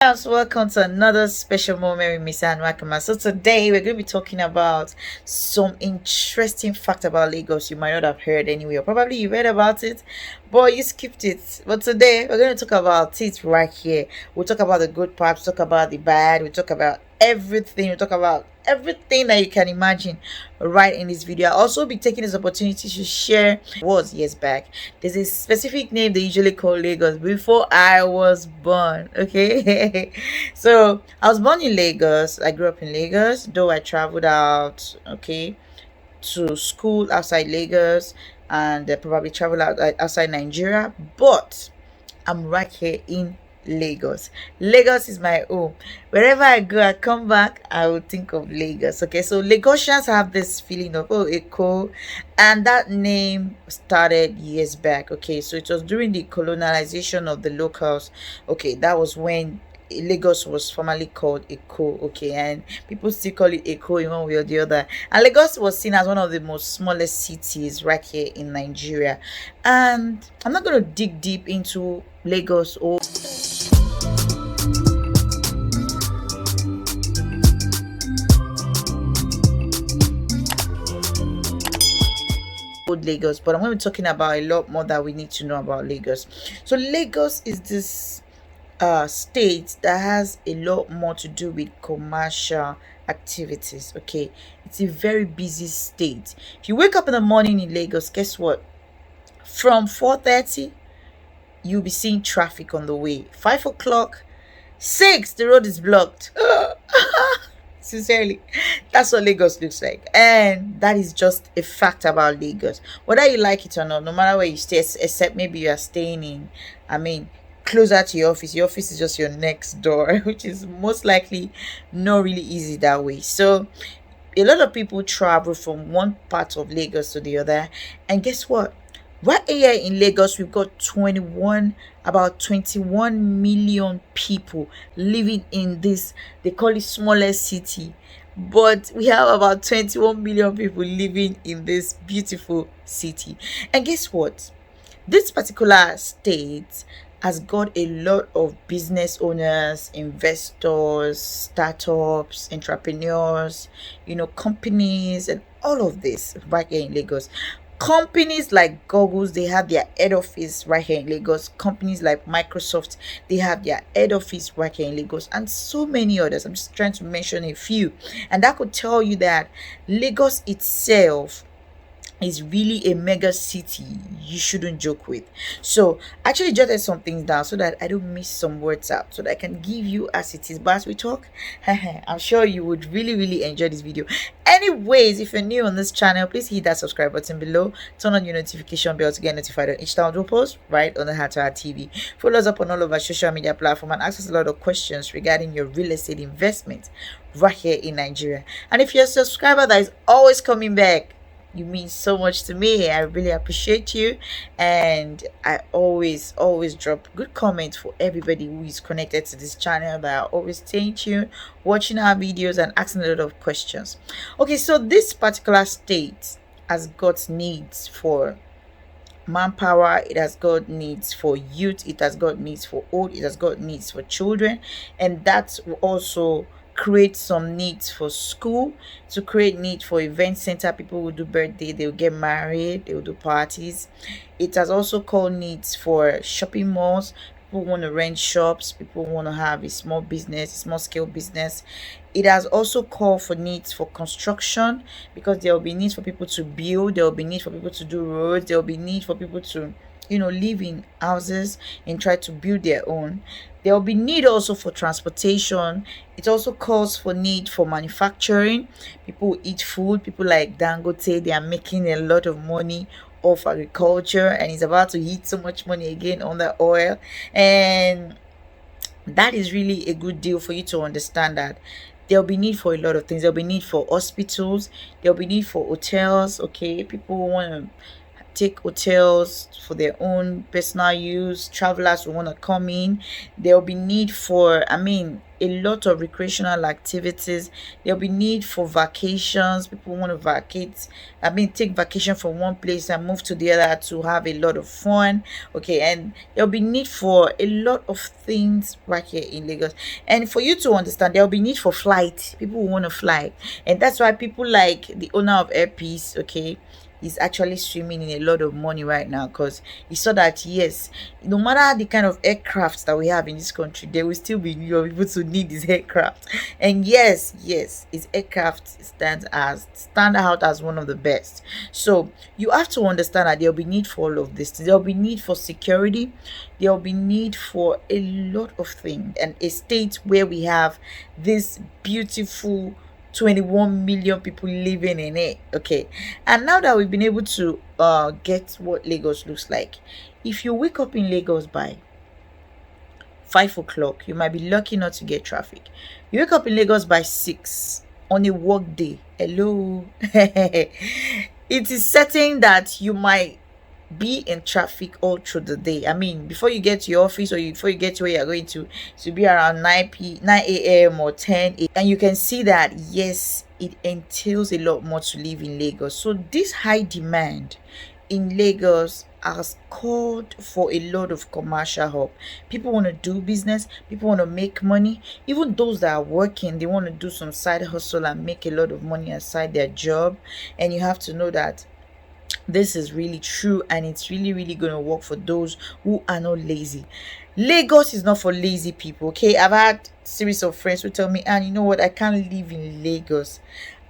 Yes, welcome to another special moment with Miss Anne Wakama. So today we're going to be talking about some interesting fact about Lagos you might not have heard anyway, or probably you read about it, but you skipped it. But today we're going to talk about it right here. We'll talk about the good parts, talk about the bad, we'll talk about everything, we'll talk about everything that you can imagine right in this video. I'll also be taking this opportunity to share was years back. There's a specific name they usually call Lagos before I was born. Okay. So I was born in Lagos. I grew up in Lagos, though I traveled out, okay, to school outside Lagos, and probably traveled outside Nigeria. But I'm right here in Lagos. Lagos is my home. Wherever I go, I come back, I will think of Lagos. Okay, so Lagosians have this feeling of Eco, and that name started years back. Okay, so it was during the colonization of the locals. Okay, that was when Lagos was formerly called Eko, okay, and people still call it Eko in one way or the other. And Lagos was seen as one of the most smallest cities right here in Nigeria. And I'm not going to dig deep into Lagos or old Lagos, but I'm going to be talking about a lot more that we need to know about Lagos. So Lagos is this state that has a lot more to do with commercial activities. Okay, it's a very busy state. If you wake up in the morning in Lagos, guess what? From 4:30, you'll be seeing traffic on the way. 5 o'clock, 6, the road is blocked. Sincerely, that's what Lagos looks like, and that is just a fact about Lagos, whether you like it or not. No matter where you stay, except maybe you are staying in, I mean, closer to your office is just your next door, which is most likely not really easy that way. So a lot of people travel from one part of Lagos to the other, and guess what? Right here in Lagos, we've got about 21 million people living in this, they call it smallest city. But we have about 21 million people living in this beautiful city. And guess what? This particular state has got a lot of business owners, investors, startups, entrepreneurs, companies, and all of this right here in Lagos. Companies like Google's, they have their head office right here in Lagos. Companies like Microsoft, they have their head office right here in Lagos, and so many others. I'm just trying to mention a few, and that could tell you that Lagos itself is really a mega city you shouldn't joke with. So I actually jotted some things down so that I don't miss some words out, so that I can give you as it is. But as we talk, I'm sure you would really enjoy this video. Anyways, if you're new on this channel, please hit that subscribe button below, turn on your notification bell to get notified on each time we post right on the Heart to Heart TV. Follow us up on all of our social media platforms and ask us a lot of questions regarding your real estate investment right here in Nigeria. And if you're a subscriber that is always coming back, you mean so much to me. I really appreciate you, and I always drop good comments for everybody who is connected to this channel, that are always staying tuned, watching our videos, and asking a lot of questions. Okay, so this particular state has got needs for manpower, it has got needs for youth, it has got needs for old, it has got needs for children, and that's also create some needs for school, to create need for event center. People will do birthday, they will get married, they will do parties. It has also called needs for shopping malls. People want to rent shops, people want to have a small business, a small scale business. It has also called for needs for construction, because there will be needs for people to build, there will be need for people to do roads, there will be need for people to live in houses and try to build their own. There will be need also for transportation. It also calls for need for manufacturing. People eat food. People like Dangote, they are making a lot of money off agriculture, and it's about to hit so much money again on the oil. And that is really a good deal for you to understand that there'll be need for a lot of things. There'll be need for hospitals, there'll be need for hotels. Okay, people want to take hotels for their own personal use. Travelers who want to come in. There will be need for, a lot of recreational activities. There will be need for vacations. People want to vacate, take vacation from one place and move to the other to have a lot of fun. Okay, and there'll be need for a lot of things right here in Lagos. And for you to understand, there'll be need for flight. People want to fly, and that's why people like the owner of Airpeace, okay, is actually swimming in a lot of money right now, because he saw that yes, no matter the kind of aircrafts that we have in this country, there will still be new people to need this aircraft. And yes, his aircraft stand out as one of the best. So you have to understand that there'll be need for all of this. There'll be need for security. There'll be need for a lot of things. And a state where we have this beautiful 21 million people living in it. Okay, and now that we've been able to get what Lagos looks like, if you wake up in Lagos by 5 o'clock, you might be lucky not to get traffic. You wake up in Lagos by 6 on a work day, hello, it is certain that you might be in traffic all through the day. Before you get to your office, or before you get to where you're going to be around 9 a.m. or 10 a.m. And you can see that yes, it entails a lot more to live in Lagos. So this high demand in Lagos has called for a lot of commercial hub. People want to do business, people want to make money. Even those that are working, they want to do some side hustle and make a lot of money aside their job. And you have to know that this is really true, and it's really going to work for those who are not lazy. Lagos is not for lazy people, okay? I've had series of friends who tell me, and you know what, I can't live in Lagos.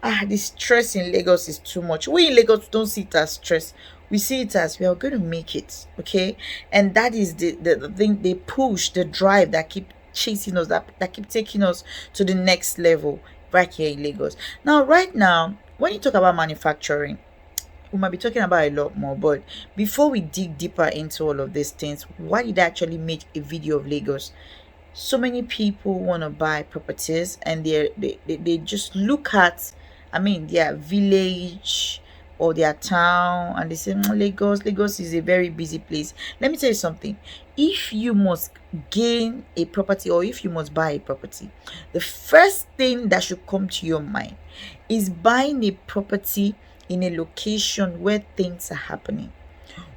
The stress in Lagos is too much. We in Lagos don't see it as stress, we see it as we are going to make it, okay? And that is the thing. They push the drive that keep chasing us, that keep taking us to the next level right here in Lagos. Now, right now, when you talk about manufacturing, we might be talking about a lot more, but before we dig deeper into all of these things, why did I actually make a video of Lagos? So many people want to buy properties, and they just look at their village or their town, and they say, Lagos is a very busy place. Let me tell you something. If you must gain a property, or if you must buy a property, the first thing that should come to your mind is buying a property in a location where things are happening,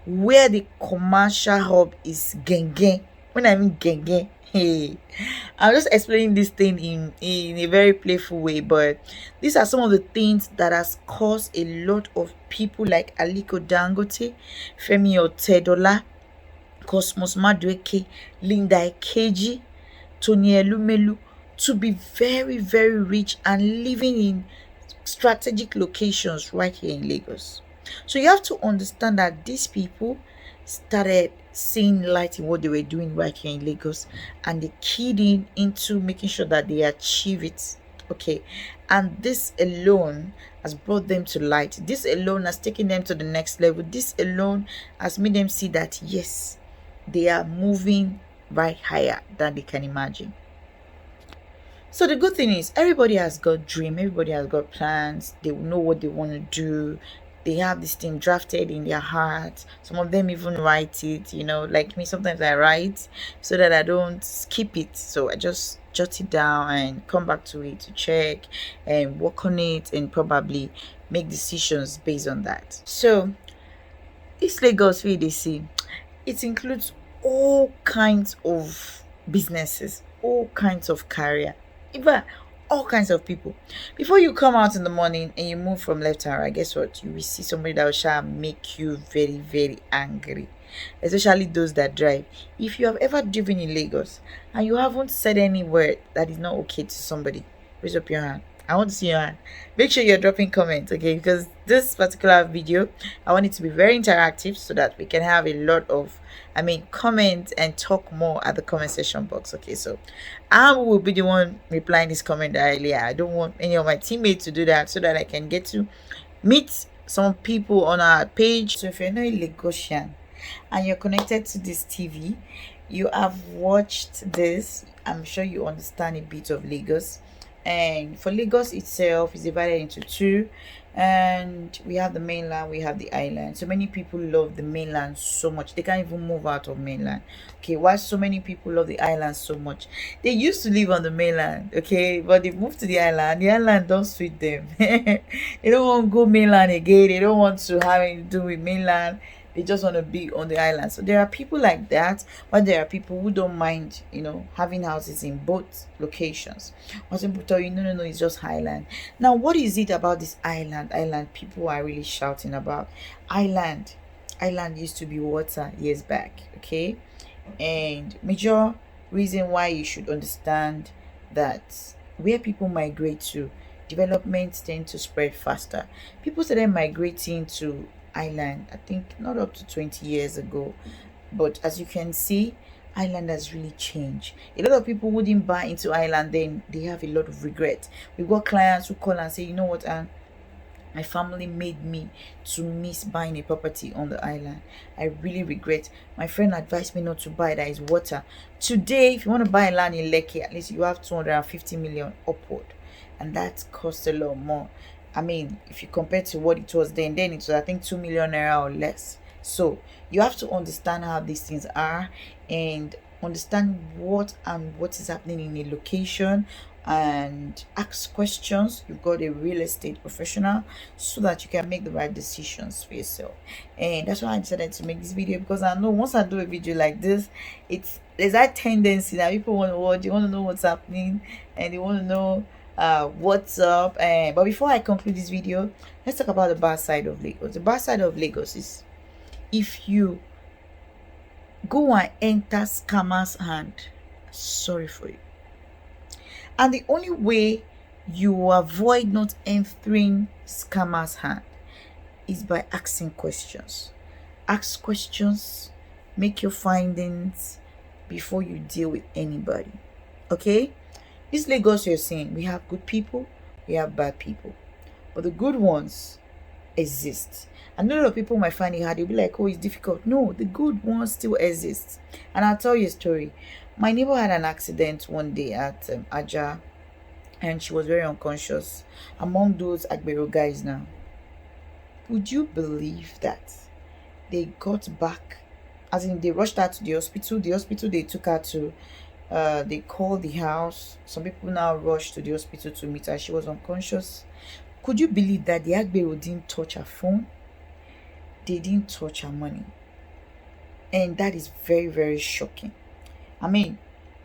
where the commercial hub is genge. When I mean genge, hey, I'm just explaining this thing in a very playful way, but these are some of the things that has caused a lot of people like Aliko Dangote, Femi Otedola, Cosmos Madueke, Linda Ekeji, Tony Elumelu to be very rich and living in strategic locations right here in Lagos. So you have to understand that these people started seeing light in what they were doing right here in Lagos, and they keyed into making sure that they achieve it. Okay, and this alone has brought them to light. This alone has taken them to the next level. This alone has made them see that yes, they are moving right higher than they can imagine. So the good thing is, everybody has got dream, everybody has got plans. They know what they want to do. They have this thing drafted in their heart. Some of them even write it, like me. Sometimes I write so that I don't skip it. So I just jot it down and come back to it to check and work on it, and probably make decisions based on that. So this Lagos we they see, it includes all kinds of businesses, all kinds of career, even all kinds of people. Before you come out in the morning and you move from left and right, guess what? You will see somebody that will make you very angry, especially those that drive. If you have ever driven in Lagos and you haven't said any word that is not okay to somebody, raise up your hand. I want to see your hand. Make sure you're dropping comments, okay? Because this particular video, I want it to be very interactive so that we can have a lot of comment and talk more at the comment section box. Okay, so I will be the one replying this comment earlier. I don't want any of my teammates to do that, so that I can get to meet some people on our page. So if you're not a Lagosian and you're connected to this TV, you have watched this, I'm sure you understand a bit of Lagos. And for Lagos itself is divided into two, and we have the mainland, we have the island. So many people love the mainland so much they can't even move out of mainland. Okay, why so many people love the island so much? They used to live on the mainland, okay, but they moved to the island. The island don't suit them. They don't want to go mainland again. They don't want to have anything to do with mainland. They just want to be on the island. So there are people like that, but there are people who don't mind, having houses in both locations. But some people tell you, no, no, no, it's just highland. Now, what is it about this island people are really shouting about? Island used to be water years back, okay? And major reason why you should understand that where people migrate to, developments tend to spread faster. People started migrating to island, I think not up to 20 years ago, but as you can see, island has really changed. A lot of people wouldn't buy into island, then they have a lot of regret. We've got clients who call and say, you know what, and my family made me to miss buying a property on the island. I really regret. My friend advised me not to buy, that is water. Today, if you want to buy a land in Lekki, at least you have 250 million upward. And that costs a lot more. I mean, if you compare to what it was then it was, I think, 2 million naira or less. So you have to understand how these things are and understand what is happening in a location, and ask questions. You've got a real estate professional so that you can make the right decisions for yourself. And that's why I decided to make this video, because I know once I do a video like this, there's that tendency that people want to watch, they want to know what's happening, and they want to know what's up. But before I conclude this video, let's talk about the bad side of Lagos. The bad side of Lagos is if you go and enter scammers hand, sorry for you. And the only way you avoid not entering scammers hand is by asking questions. Ask questions, make your findings before you deal with anybody. Okay? This Lagos you're seeing, we have good people, we have bad people. But the good ones exist. And a lot of people might find it hard. They'll be like, oh, it's difficult. No, the good ones still exist. And I'll tell you a story. My neighbor had an accident one day at Aja, and she was very unconscious. Among those Agbero guys now. Would you believe that they got back? As in, they rushed her to the hospital. The hospital they took her to, they called the house. Some people now rushed to the hospital to meet her. She was unconscious. Could you believe that the Agbero didn't touch her phone? They didn't touch her money. And that is very, very shocking. I mean,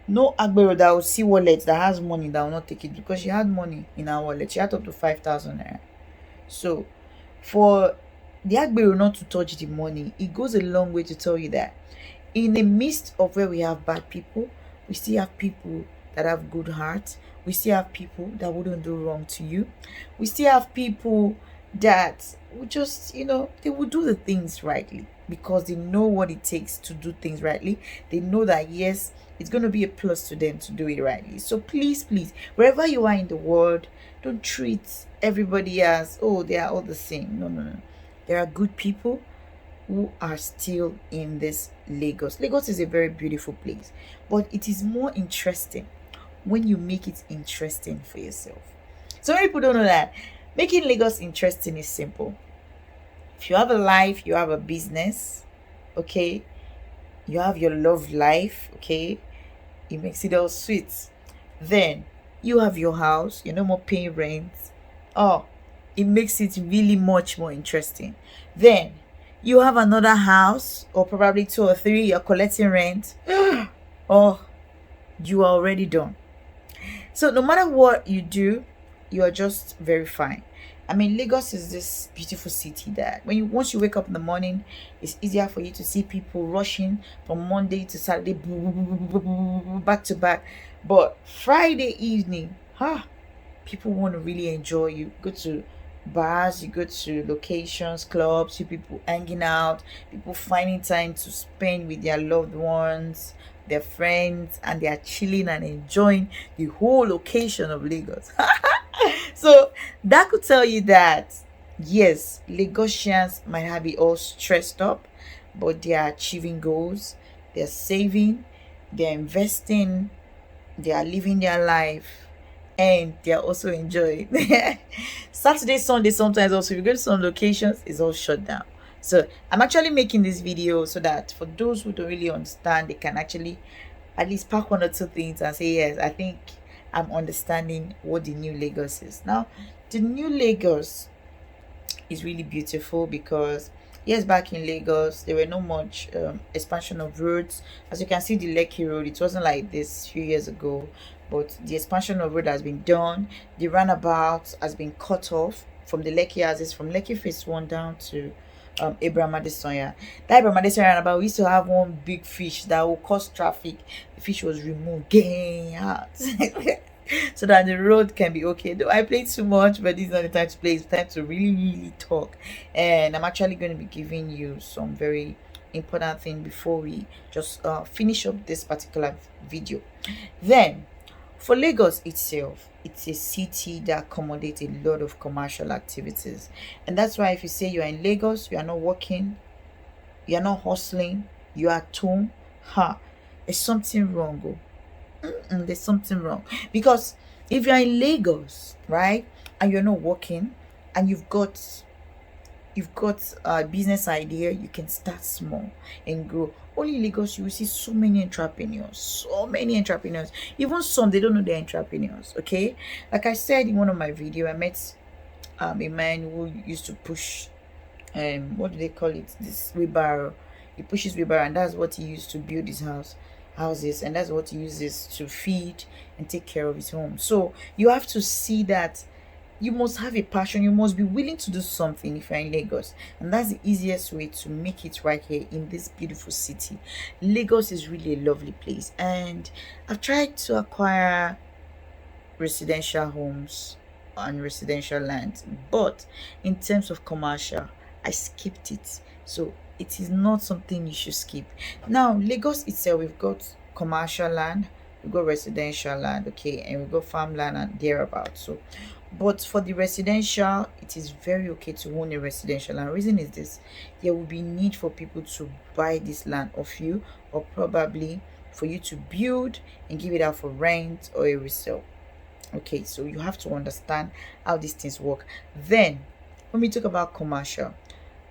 no Agbero that will see wallet that has money that will not take it, because she had money in her wallet. She had up to 5,000 naira. So, for the Agbero not to touch the money, it goes a long way to tell you that in the midst of where we have bad people, we still have people that have good hearts. We still have people that wouldn't do wrong to you. We still have people that would just, they will do the things rightly because they know what it takes to do things rightly. They know that, yes, it's going to be a plus to them to do it rightly. So please, wherever you are in the world, don't treat everybody as, oh, they are all the same. No, no, no. There are good people who are still in this Lagos. Lagos is a very beautiful place, but it is more interesting when you make it interesting for yourself. So many people don't know that making Lagos interesting is simple. If you have a life, you have a business, okay, you have your love life, okay, it makes it all sweet. Then you have your house, you're no more paying rent. Oh, it makes it really much more interesting. Then you have another house, or probably 2 or 3, you're collecting rent. Oh, you are already done. So no matter what you do, you are just very fine. I mean, Lagos is this beautiful city that once you wake up in the morning, it's easier for you to see people rushing from Monday to Saturday, back to back. But Friday evening, people want to really enjoy. You go to bars, you go to locations, clubs, you people hanging out, people finding time to spend with their loved ones, their friends, and they are chilling and enjoying the whole location of Lagos. So that could tell you that, yes, Lagosians might have it all stressed up, but they are achieving goals, they're saving, they're investing, they are living their life, and they're also enjoying. Saturday, Sunday, sometimes also if you go to some locations, it's all shut down. So I'm actually making this video so that for those who don't really understand, they can actually at least pack one or two things and say, yes, I think I'm understanding what the new Lagos is. Now, the new Lagos is really beautiful because yes, back in Lagos there were no much expansion of roads. As you can see, the Lekki road, it wasn't like this few years ago, but the expansion of road has been done. The roundabout has been cut off from the Lekki houses, from Lekki phase 1 down to Abraham Adesoya. That Abraham Adesoya roundabout, we used to have one big fish that would cause traffic. The fish was removed, getting out. So that the road can be okay. Though I played too much, but this is not the time to play. It's time to really talk. And I'm actually going to be giving you some very important thing before we just finish up this particular video. Then, for Lagos itself, it's a city that accommodates a lot of commercial activities, and that's why if you say you are in Lagos, you are not working, you are not hustling, you are at home, there's something wrong. There's something wrong, because if you're in Lagos, right, and you're not working, and you've got a business idea, you can start small and grow. Only in Lagos you will see so many entrepreneurs, even some they don't know they're entrepreneurs. Okay, like I said in one of my video, I met a man who used to push what do they call it, this wheelbarrow. He pushes wheelbarrow, and that's what he used to build his houses, and that's what he uses to feed and take care of his home. So you have to see that you must have a passion, you must be willing to do something if you're in Lagos, and that's the easiest way to make it right here in this beautiful city. Lagos is really a lovely place, and I've tried to acquire residential homes and residential land, but in terms of commercial, I skipped it. So it is not something you should skip. Now, Lagos itself, we've got commercial land, we've got residential land, okay, and we've got farmland and thereabouts. So, but for the residential, it is very okay to own a residential land. Reason is this: there will be need for people to buy this land of you, or probably for you to build and give it out for rent or a resale. Okay, so you have to understand how these things work. Then when we talk about commercial,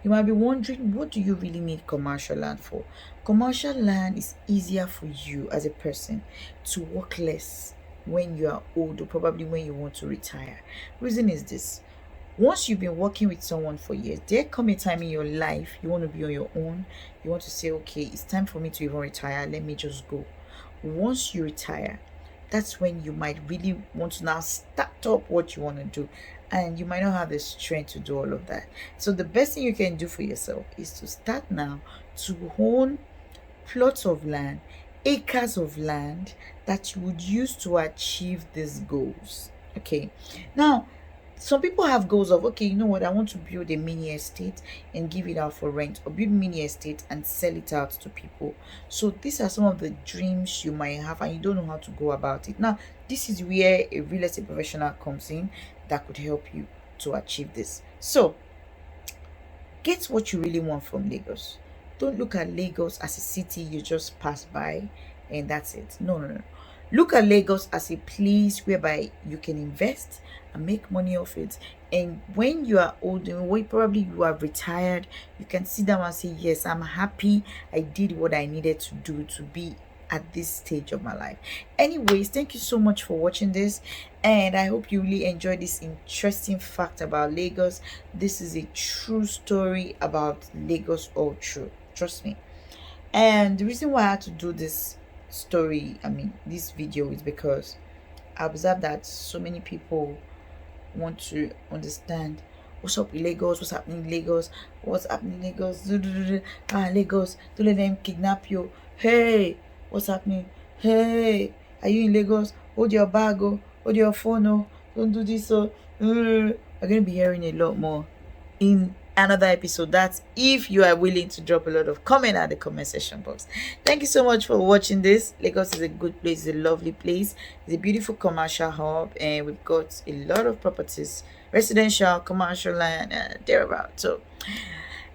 you might be wondering, what do you really need commercial land for? Commercial land is easier for you as a person to work less when you are old, or probably when you want to retire. Reason is this: once you've been working with someone for years, there come a time in your life you want to be on your own. You want to say, okay, it's time for me to even retire, let me just go. Once you retire, that's when you might really want to now start up what you want to do, and you might not have the strength to do all of that. So the best thing you can do for yourself is to start now to own plots of land, acres of land that you would use to achieve these goals. Okay, now some people have goals of, okay, you know what, I want to build a mini estate and give it out for rent, or build mini estate and sell it out to people. So these are some of the dreams you might have, and you don't know how to go about it. Now, this is where a real estate professional comes in that could help you to achieve this. So get what you really want from Lagos. Don't look at Lagos as a city you just pass by and that's it. No. Look at Lagos as a place whereby you can invest and make money off it. And when you are old, and when probably you are retired, you can sit down and say, yes, I'm happy I did what I needed to do to be at this stage of my life. Anyways, thank you so much for watching this, and I hope you really enjoyed this interesting fact about Lagos. This is a true story about Lagos, all true, trust me. And the reason why I had to do this this video, is because I observed that so many people want to understand what's up in Lagos, what's happening in Lagos, Lagos, don't let them kidnap you. Hey, what's happening? Hey, are you in Lagos? Hold your bag, hold your phone, don't do this. We're gonna be hearing a lot more in another episode. That's if you are willing to drop a lot of comment at the comment section box. Thank you so much for watching this. Lagos is a good place, it's a lovely place, it's a beautiful commercial hub, and we've got a lot of properties, residential, commercial land, thereabout. So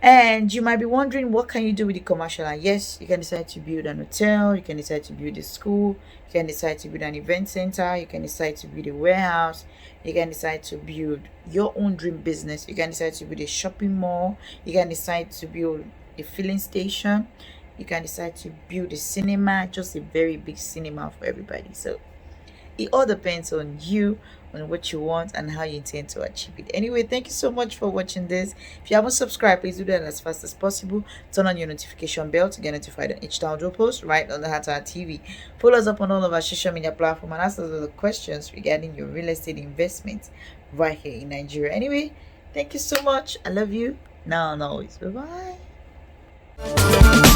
And you might be wondering, what can you do with the commercial land? Yes, you can decide to build an hotel, you can decide to build a school, you can decide to build an event center, you can decide to build a warehouse, you can decide to build your own dream business, you can decide to build a shopping mall, you can decide to build a filling station, you can decide to build a cinema, just a very big cinema for everybody. So it all depends on you, on what you want and how you intend to achieve it. Anyway, thank you so much for watching this. If you haven't subscribed, please do that as fast as possible. Turn on your notification bell to get notified on each time we post right on the Hatar TV. Follow us up on all of our social media platforms and ask us all the questions regarding your real estate investment right here in Nigeria. Anyway, thank you so much. I love you now and always. Bye bye.